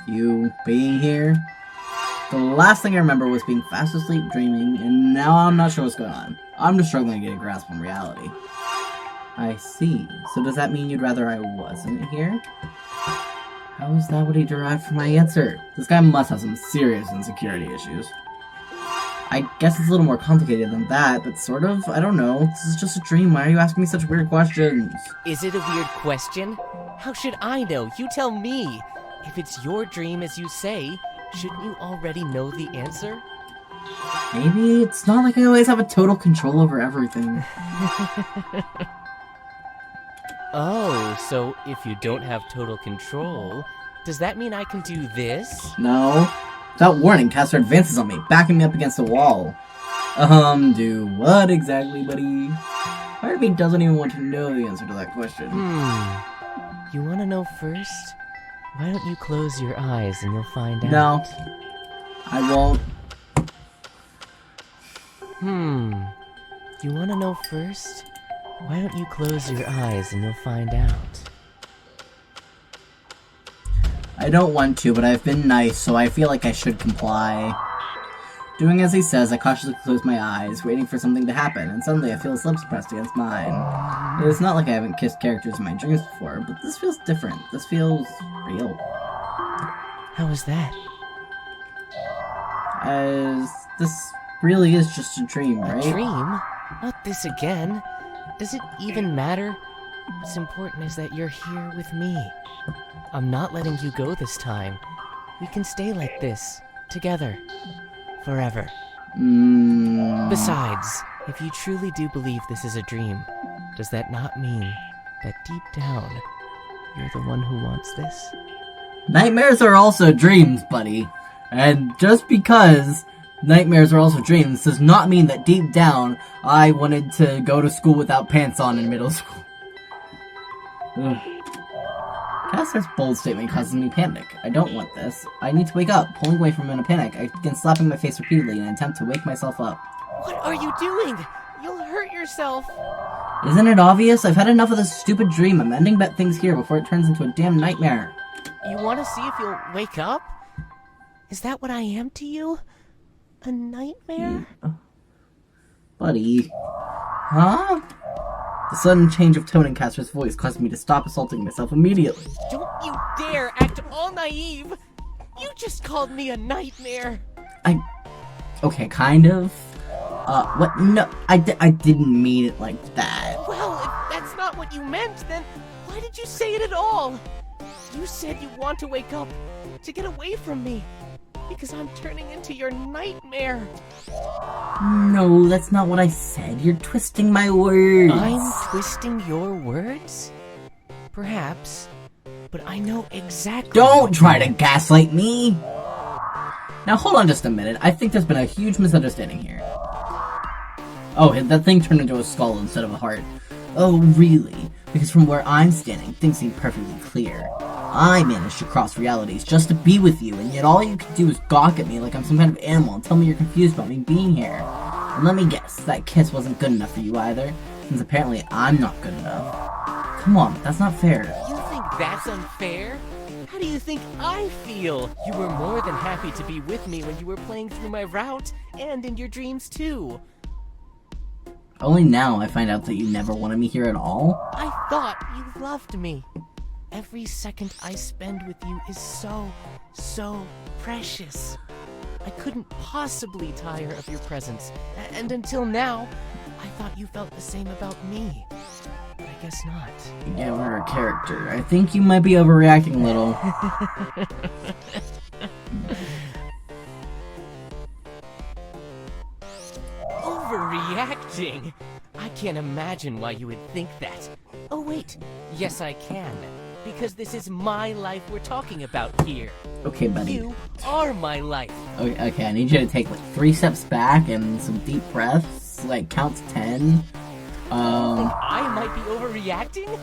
You being here? The last thing I remember was being fast asleep dreaming, and now I'm not sure what's going on. I'm just struggling to get a grasp on reality. I see. So does that mean you'd rather I wasn't here? How is that what he derived from my answer? This guy must have some serious insecurity issues. I guess it's a little more complicated than that, but sort of, I don't know. This is just a dream. Why are you asking me such weird questions? Is it a weird question? How should I know? You tell me. If it's your dream as you say, shouldn't you already know the answer? Maybe it's not like I always have a total control over everything. Oh, so if you don't have total control, does that mean I can do this? No. Without warning, Castor advances on me, backing me up against the wall. Do what exactly, buddy? Part of me doesn't even want to know the answer to that question. You want to know first? Why don't you close your eyes and you'll find out? No. I won't. You want to know first? Why don't you close your eyes and you'll find out? I don't want to, but I've been nice, so I feel like I should comply. Doing as he says, I cautiously close my eyes, waiting for something to happen, and suddenly I feel his lips pressed against mine. It's not like I haven't kissed characters in my dreams before, but this feels different. This feels real. How is that? As this really is just a dream, right? A dream? Not this again. Does it even matter? What's important is that you're here with me. I'm not letting you go this time. We can stay like this, together, forever. Besides, if you truly do believe this is a dream, does that not mean that deep down, you're the one who wants this? Nightmares are also dreams, buddy. And just because nightmares are also dreams does not mean that deep down I wanted to go to school without pants on in middle school. Ugh. Castor's bold statement causes me panic. I don't want this. I need to wake up. Pulling away from him in a panic, I begin slapping my face repeatedly in an attempt to wake myself up. What are you doing? You'll hurt yourself. Isn't it obvious? I've had enough of this stupid dream. I'm ending things here before it turns into a damn nightmare. You want to see if you'll wake up? Is that what I am to you? A nightmare? Buddy. Huh? The sudden change of tone in Castor's voice caused me to stop assaulting myself immediately. Don't you dare act all naive! You just called me a nightmare! Okay, kind of. What? No, I didn't mean it like that. Well, if that's not what you meant, then why did you say it at all? You said you want to wake up, to get away from me, because I'm turning into your nightmare. No, that's not what I said. You're twisting my words. I'm twisting your words? Perhaps, but I know exactly. Don't try to gaslight me! Now hold on just a minute. I think there's been a huge misunderstanding here. Oh, that thing turned into a skull instead of a heart. Oh, really? Because from where I'm standing, things seem perfectly clear. I managed to cross realities just to be with you, and yet all you can do is gawk at me like I'm some kind of animal and tell me you're confused about me being here. And let me guess, that kiss wasn't good enough for you either, since apparently I'm not good enough. Come on, that's not fair. You think that's unfair? How do you think I feel? You were more than happy to be with me when you were playing through my route, and in your dreams too. Only now I find out that you never wanted me here at all? I thought you loved me. Every second I spend with you is so precious. I couldn't possibly tire of your presence, and until now, I thought you felt the same about me. But I guess not. Yeah, we're a character. I think you might be overreacting a little. Overreacting? I can't imagine why you would think that. Oh wait, yes I can. Because this is my life we're talking about here. Okay, buddy. You are my life. Okay, I need you to take like 3 steps back and some deep breaths. Like count to 10. I might be overreacting?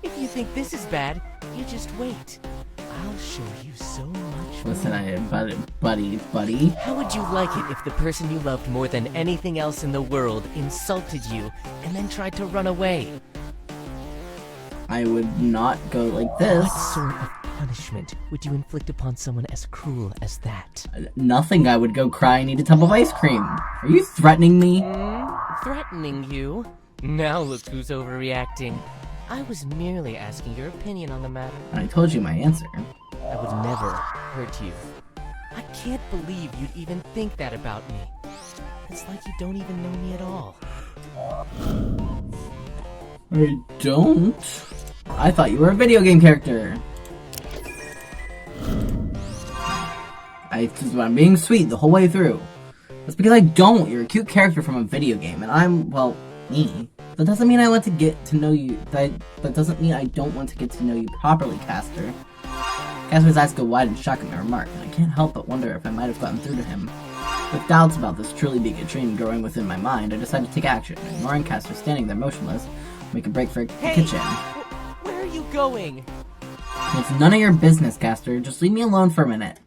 If you think this is bad, you just wait. I'll show you so much. Listen, buddy. How would you like it if the person you loved more than anything else in the world insulted you and then tried to run away? I would not go like this. What sort of punishment would you inflict upon someone as cruel as that? Nothing. I would go cry and eat a tub of ice cream. Are you threatening me? Threatening you? Now look who's overreacting. I was merely asking your opinion on the matter. I told you my answer. I would never hurt you. I can't believe you'd even think that about me. It's like you don't even know me at all. I don't. I thought you were a video game character. I'm being sweet the whole way through. That's because I don't. You're a cute character from a video game, and I'm, well, me. That doesn't mean I want to get to know you. That doesn't mean I don't want to get to know you properly, Castor. Castor's eyes go wide in shock at my remark, and I can't help but wonder if I might have gotten through to him. With doubts about this truly being a dream growing within my mind, I decided to take action. Ignoring Castor standing there motionless, make a break for the kitchen. Where are you going? It's none of your business, Castor. Just leave me alone for a minute.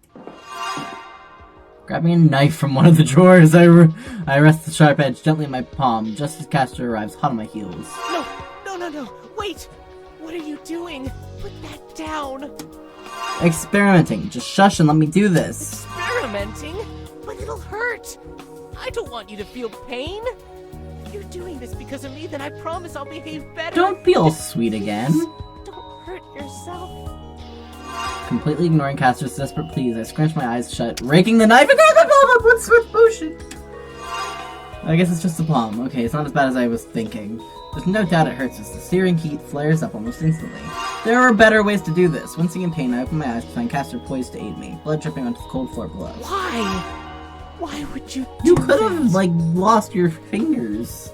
Grabbing a knife from one of the drawers, I rest the sharp edge gently in my palm, just as Castor arrives hot on my heels. No, wait! What are you doing? Put that down! Experimenting. Just shush and let me do this. Experimenting? But it'll hurt! I don't want you to feel pain! If you're doing this because of me, then I promise I'll behave better! Don't be all sweet again. Don't hurt yourself! Completely ignoring Castor's desperate pleas, I scrunched my eyes shut, raking the knife and grabbed the palm in one swift motion. I guess it's just a palm. Okay, it's not as bad as I was thinking. There's no doubt it hurts as the searing heat flares up almost instantly. There are better ways to do this. Wincing in pain, I open my eyes to find Castor poised to aid me, blood dripping onto the cold floor below. Why? Why would you do You could have, this? like, lost your fingers.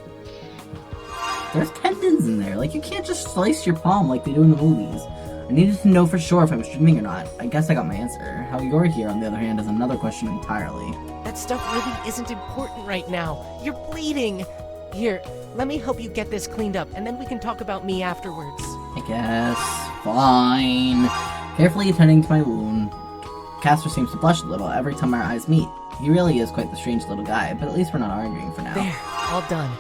There's tendons in there. Like, you can't just slice your palm like they do in the movies. I needed to know for sure if I was dreaming or not. I guess I got my answer. How you're here, on the other hand, is another question entirely. That stuff really isn't important right now. You're bleeding. Here, let me help you get this cleaned up, and then we can talk about me afterwards. I guess. Fine. Carefully attending to my wound. Castor seems to blush a little every time our eyes meet. He really is quite the strange little guy, but at least we're not arguing for now. There, all done.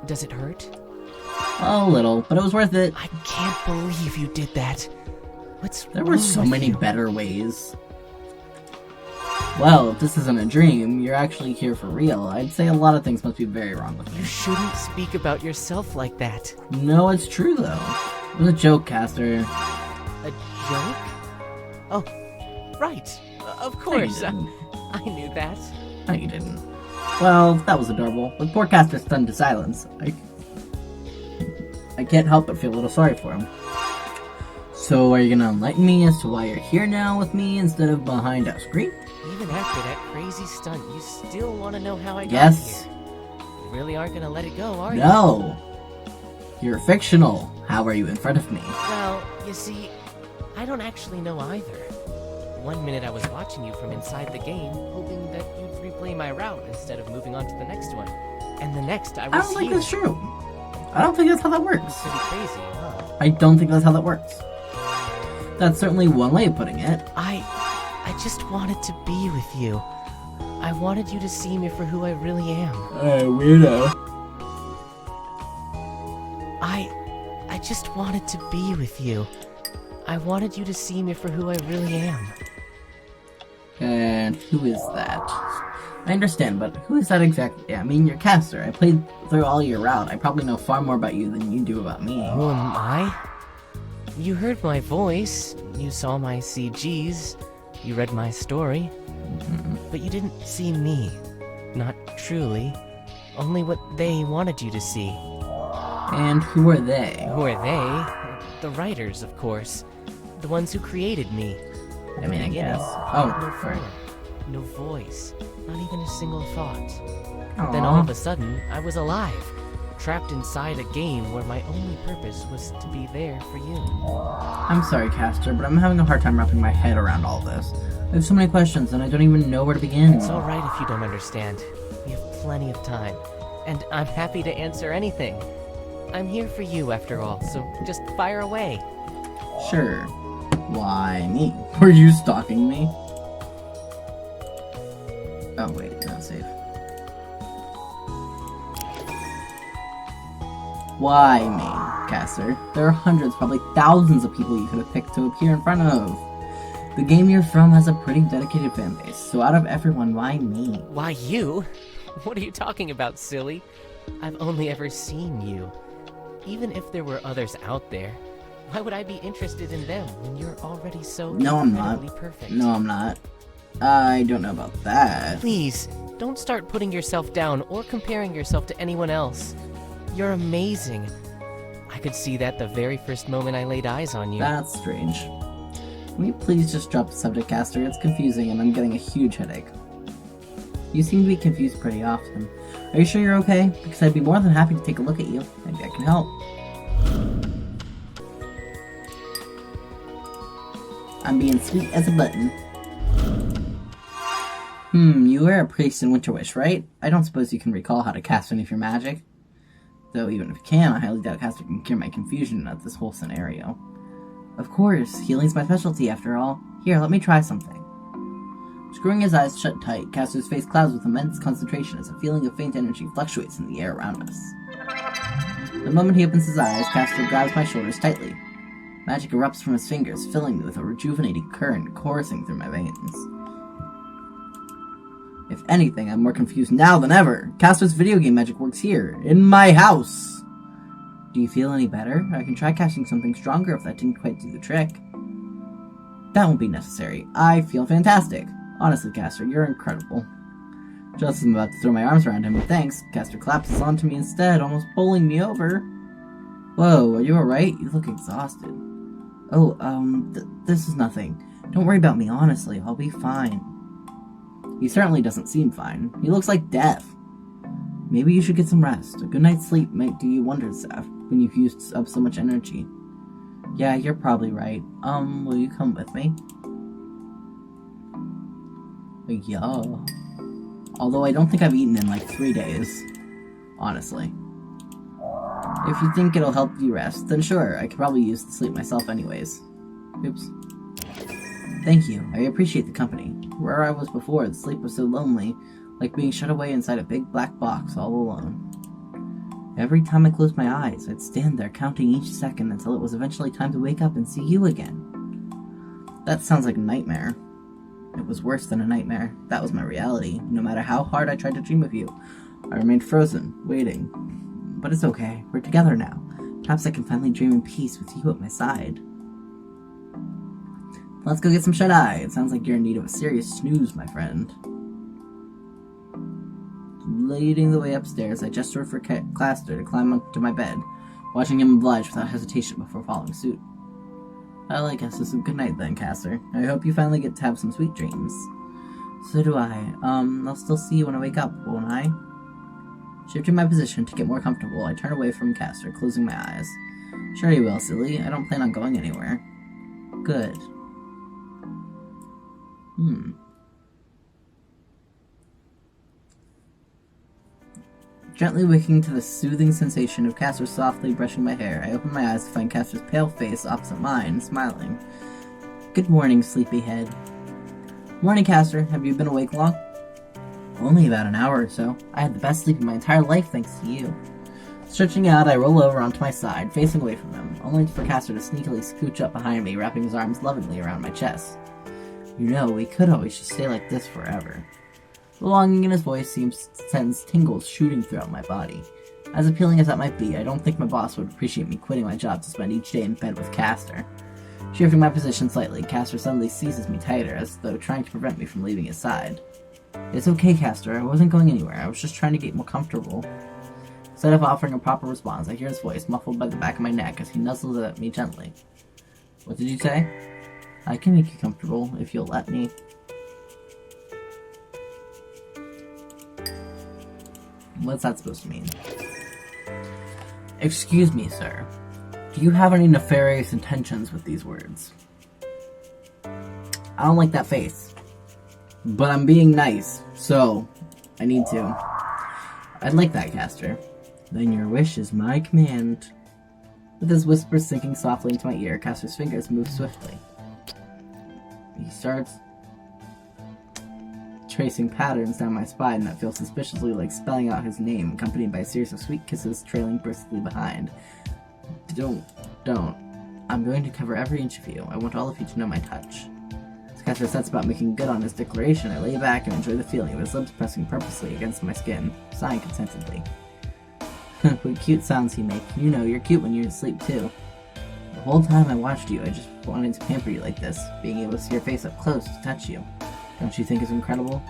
Does it hurt? A little, but it was worth it. I can't believe you did that. There were so many you? better ways. Well, if this isn't a dream, you're actually here for real. I'd say a lot of things must be very wrong with You me. shouldn't speak about yourself like that. No, it's true though. It was a joke, Caster. A joke? Oh, right. Of course. No, you I knew that. No, you didn't. Well, that was adorable. With poor Caster stunned to silence, I can't help but feel a little sorry for him. So, are you gonna enlighten me as to why you're here now with me instead of behind a screen? Even after that crazy stunt, you still want to know how I got Yes. here. You really aren't gonna let it go, are you? No! You're fictional. How are you in front of me? Well, you see, I don't actually know either. One minute I was watching you from inside the game, hoping that you'd replay my route instead of moving on to the next one. And the next I was I don't think here. that's true. I don't think that's how that works. Pretty crazy, huh? I don't think that's how that works. That's certainly one way of putting it. I just wanted to be with you. I wanted you to see me for who I really am. Weirdo. I just wanted to be with you. I wanted you to see me for who I really am. And who is that? I understand, but who is that exactly? I mean, you're Caster. I played through all your route. I probably know far more about you than you do about me. Who am I? You heard my voice, you saw my CGs, you read my story, but you didn't see me. Not truly. Only what they wanted you to see. And who are they? Who are they? The writers, of course. The ones who created me. I mean, I guess. No Oh, form, no voice, not even a single thought. Aw. Then all of a sudden, I was alive, trapped inside a game where my only purpose was to be there for you. I'm sorry, Caster, but I'm having a hard time wrapping my head around all this. I have so many questions, and I don't even know where to begin. It's alright if you don't understand. We have plenty of time, and I'm happy to answer anything. I'm here for you, after all, so just fire away. Sure. Why me? Were you stalking me? Oh wait, you're not safe. Why me, Caster? There are hundreds, probably thousands of people you could have picked to appear in front of. The game you're from has a pretty dedicated fan base, so out of everyone, why me? Why you? What are you talking about, silly? I've only ever seen you. Even if there were others out there, why would I be interested in them when you're already so No, I'm not. incredibly perfect? No, I'm not. I don't know about that. Please, don't start putting yourself down or comparing yourself to anyone else. You're amazing. I could see that the very first moment I laid eyes on you. That's strange. Can we please just drop the subject, Caster? It's confusing and I'm getting a huge headache. You seem to be confused pretty often. Are you sure you're okay? Because I'd be more than happy to take a look at you. Maybe I can help. I'm being sweet as a button. You were a priest in Winter Wish, right? I don't suppose you can recall how to cast any of your magic. Though even if you can, I highly doubt Caster can cure my confusion at this whole scenario. Of course, healing's my specialty after all. Here, let me try something. Screwing his eyes shut tight, Caster's face clouds with immense concentration as a feeling of faint energy fluctuates in the air around us. The moment he opens his eyes, Caster grabs my shoulders tightly. Magic erupts from his fingers, filling me with a rejuvenating current coursing through my veins. If anything, I'm more confused now than ever. Caster's video game magic works here, in my house. Do you feel any better? I can try casting something stronger if that didn't quite do the trick. That won't be necessary. I feel fantastic. Honestly, Caster, you're incredible. Just as I'm about to throw my arms around him with thanks, Caster collapses onto me instead, almost bowling me over. Whoa, are you alright? You look exhausted. Oh, this is nothing. Don't worry about me, honestly. I'll be fine. He certainly doesn't seem fine. He looks like death. Maybe you should get some rest. A good night's sleep might do you wonders, Seth, when you've used up so much energy. Yeah, you're probably right. Will you come with me? Yeah. Although I don't think I've eaten in like 3 days. Honestly. If you think it'll help you rest, then sure, I could probably use the sleep myself anyways. Oops. Thank you. I appreciate the company. Where I was before, the sleep was so lonely, like being shut away inside a big black box all alone. Every time I closed my eyes, I'd stand there counting each second until it was eventually time to wake up and see you again. That sounds like a nightmare. It was worse than a nightmare. That was my reality. No matter how hard I tried to dream of you, I remained frozen, waiting. But it's okay. We're together now. Perhaps I can finally dream in peace with you at my side. Let's go get some shut-eye. It sounds like you're in need of a serious snooze, my friend. Leading the way upstairs, I gestured for Claster to climb onto my bed, watching him oblige without hesitation before following suit. Well, I guess this is a good night then, Caster. I hope you finally get to have some sweet dreams. So do I. I'll still see you when I wake up, won't I? Shifting my position to get more comfortable, I turn away from Caster, closing my eyes. Sure you will, silly. I don't plan on going anywhere. Good. Gently waking to the soothing sensation of Caster softly brushing my hair, I open my eyes to find Caster's pale face opposite mine, smiling. Good morning, sleepyhead. Morning, Caster. Have you been awake long? Only about an hour or so. I had the best sleep of my entire life thanks to you. Stretching out, I roll over onto my side, facing away from him, only for Caster to sneakily scooch up behind me, wrapping his arms lovingly around my chest. You know, we could always just stay like this forever. The longing in his voice sends tingles shooting throughout my body. As appealing as that might be, I don't think my boss would appreciate me quitting my job to spend each day in bed with Caster. Shifting my position slightly, Caster suddenly seizes me tighter, as though trying to prevent me from leaving his side. It's okay, Caster. I wasn't going anywhere. I was just trying to get more comfortable. Instead of offering a proper response, I hear his voice muffled by the back of my neck as he nuzzles at me gently. What did you say? I can make you comfortable, if you'll let me. What's that supposed to mean? Excuse me, sir. Do you have any nefarious intentions with these words? I don't like that face. But I'm being nice, so I need to. I'd like that, Caster. Then your wish is my command. With his whisper sinking softly into my ear, Caster's fingers move swiftly. He starts tracing patterns down my spine that feel suspiciously like spelling out his name, accompanied by a series of sweet kisses trailing briskly behind. Don't. I'm going to cover every inch of you. I want all of you to know my touch. As Caster sets about making good on his declaration, I lay back and enjoy the feeling of his lips pressing purposely against my skin, sighing contentedly. What cute sounds he makes. You know, you're cute when you're asleep too. The whole time I watched you, I just wanted to pamper you like this, being able to see your face up close to touch you. Don't you think it's incredible?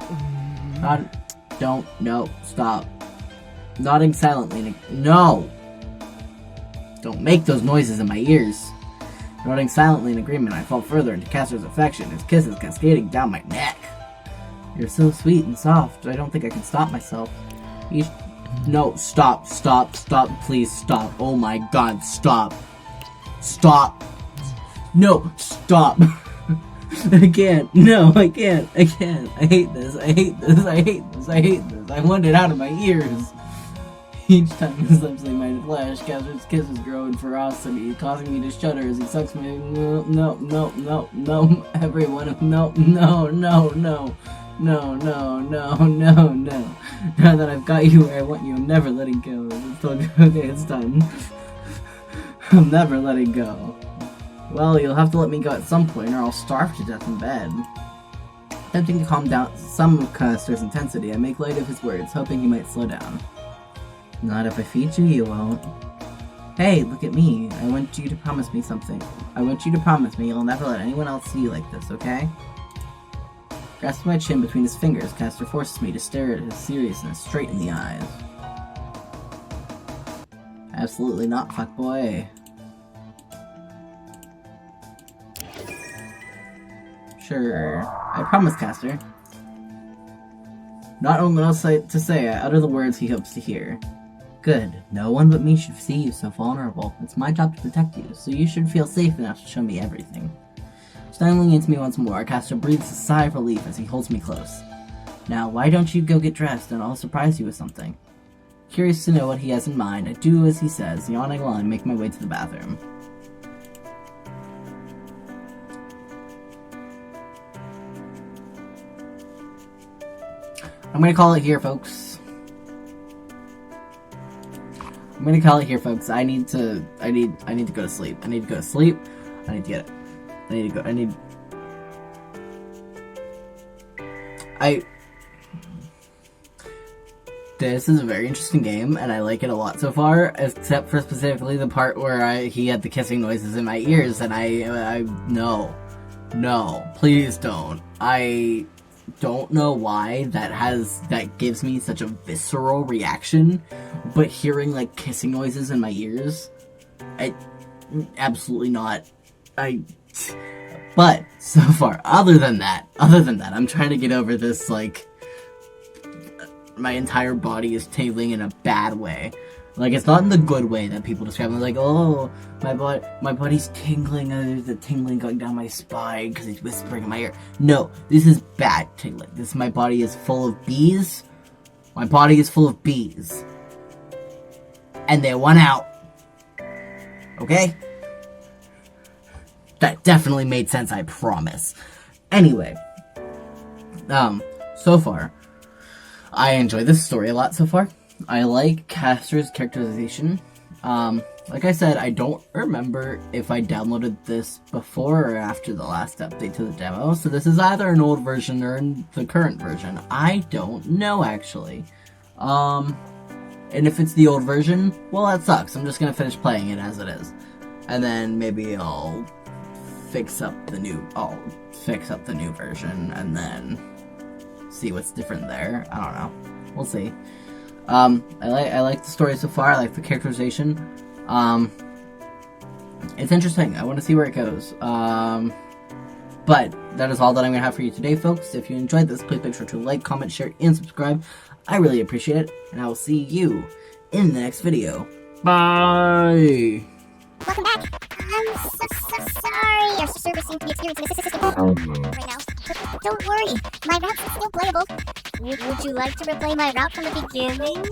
No, stop. Nodding silently, no! Don't make those noises in my ears. Nodding silently in agreement, I fall further into Caster's affection, his kisses cascading down my neck. You're so sweet and soft, I don't think I can stop myself. No, stop, please stop. Oh my god, stop. Stop. No, stop. I can't. No, I can't. I hate this. I want it out of my ears. Each time his lips leave my flesh, Caster's kisses grow in ferocity, causing me to shudder as he sucks me. No. Every one of no. Now that I've got you where I want you, I'm never letting go. Okay, it's done. I'm never letting go. Well, you'll have to let me go at some point, or I'll starve to death in bed. Attempting to calm down some of Caster's intensity, I make light of his words, hoping he might slow down. Not if I feed you, you won't. Hey, look at me. I want you to promise me something. I want you to promise me you'll never let anyone else see you like this, okay? Grasping my chin between his fingers, Caster forces me to stare at his seriousness straight in the eyes. Absolutely not, fuckboy. Sure. I promise, Caster. Not only else to say, I utter the words he hopes to hear. Good. No one but me should see you so vulnerable. It's my job to protect you, so you should feel safe enough to show me everything. Stumbling into me once more, Caster breathes a sigh of relief as he holds me close. Now, why don't you go get dressed and I'll surprise you with something? Curious to know what he has in mind, I do as he says, yawning while I make my way to the bathroom. I'm gonna call it here, folks. I need to go to sleep. I need to get it. This is a very interesting game, and I like it a lot so far, except for specifically the part where he had the kissing noises in my ears, and no, please don't. I don't know why that gives me such a visceral reaction, but hearing, like, kissing noises in my ears, absolutely not. But, so far, other than that, I'm trying to get over this, like, my entire body is tingling in a bad way. Like, it's not in the good way that people describe it. Like, oh, my body's tingling, there's a tingling going down my spine because he's whispering in my ear. No, this is bad tingling. My body is full of bees. My body is full of bees. And they want out. Okay? That definitely made sense, I promise. Anyway. So far, I enjoy this story a lot so far. I like Castor's characterization. Like I said, I don't remember if I downloaded this before or after the last update to the demo, so this is either an old version or the current version. I don't know, actually. And if it's the old version, well, that sucks. I'm just gonna finish playing it as it is. And then maybe I'll fix up the new version, and then see what's different there. I don't know. We'll see. I like the story so far. I like the characterization. It's interesting. I want to see where it goes. But that is all that I'm gonna have for you today, folks. If you enjoyed this, please make sure to like, comment, share, and subscribe. I really appreciate it, and I will see you in the next video. Bye. Welcome back. I'm so sorry. Our server seems to be experiencing a system right now. But don't worry, my route is still playable. Would you like to replay my route from the beginning?